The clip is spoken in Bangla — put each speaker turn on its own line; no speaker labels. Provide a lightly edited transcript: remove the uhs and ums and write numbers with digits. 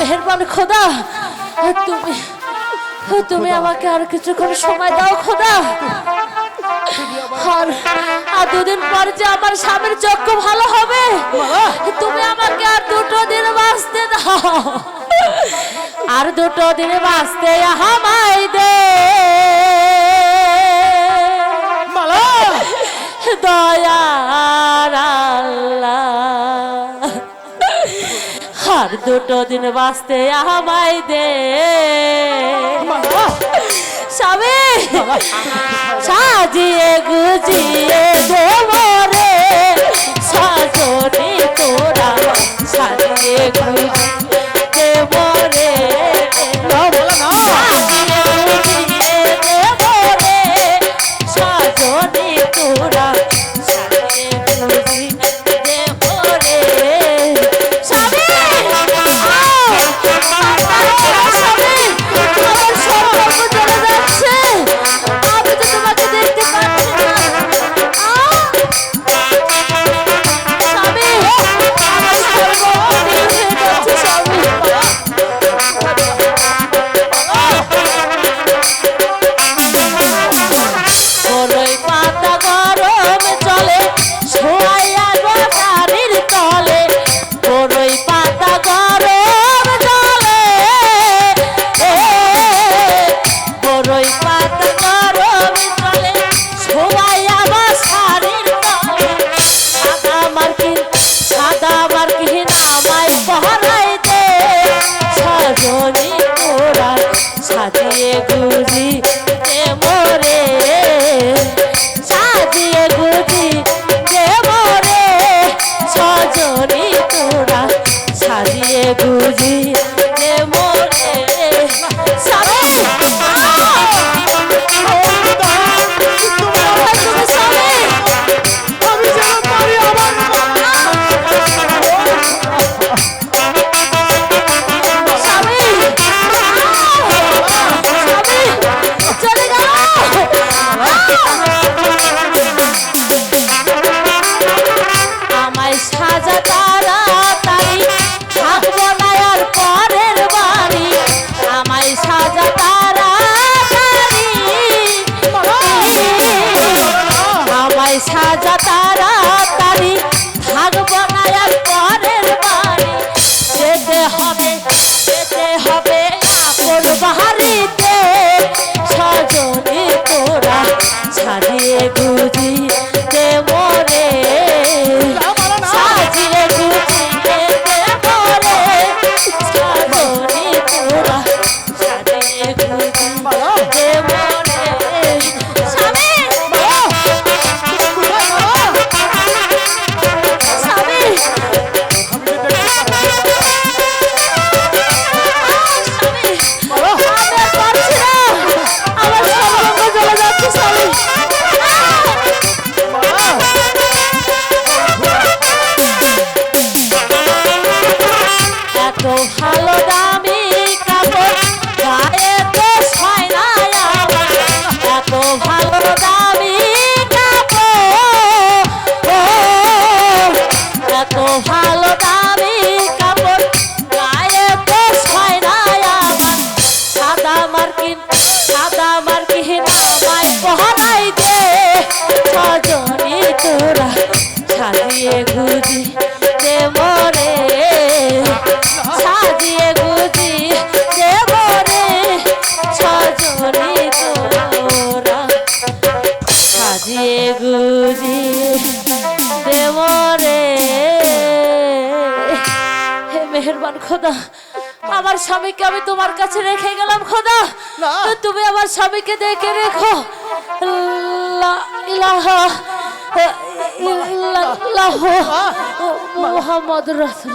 মেহেরবান খোদা, তুমি তুমি আমাকে আর কিছুক্ষণ সময় দাও খোদা। আর দুদিন পর যে আমার স্বামীর চক্ষু ভালো হবে, তুমি আমাকে আর 2 দিন বাঁচতে দাও, আর 2 দিন বাঁচতে আমায় দে দয়ার আল্লাহ, আর 2 দিন বাঁচতে আমায় দে স্বামী। সাজিয়ে গুজিয়ে দেবো রে সাজনি তোরা, সাজিয়ে গুজিয়ে দেবো রে, সাজিয়ে গুজিয়ে দেবো রে সাজনি তোরা, সাজিয়ে গুজিয়ে দেবো রে স্বামী। সাজিয়ে গুজি দে মোরে, সাজিয়ে গুজি দে মোরে সজনি তোরা, সাজিয়ে গুজি দে মোরে স্বামী। সাজা তাড়াতাড়ি থাকবো না আর পরের বাড়ি, যেতে হবে আপন বাড়িতে সজনি তোরা, সাজিয়ে গুজি দে মোরে, সাজিয়ে গুজি দে মোরে সজনি তোরা, সাজিয়ে গুজি দে মোরে স্বামী। ভালো দামি কাপড় গায়ে তো ছয় না আমার, এত ভালো দামি কাপড়, এত ভালো দামি কাপড় গায়ে তো ছয় না আমার, সাদা মার্কিন আমায় পহনাই দে সজনি তোরা, সাজিয়ে গুজি দে মোরে, সাজিয়ে গুজি দেব রে সজনি তোরা, সাজিয়ে গুজি দেব রে। হে মেহেরবান খোদা, আমার স্বামীকে আমি তোমার কাছে রেখে গেলাম খোদা, তুমি আমার স্বামীকে দেখে রেখো। লা ইলাহা ইল্লাল্লাহু মুহাম্মাদুর রাসূল।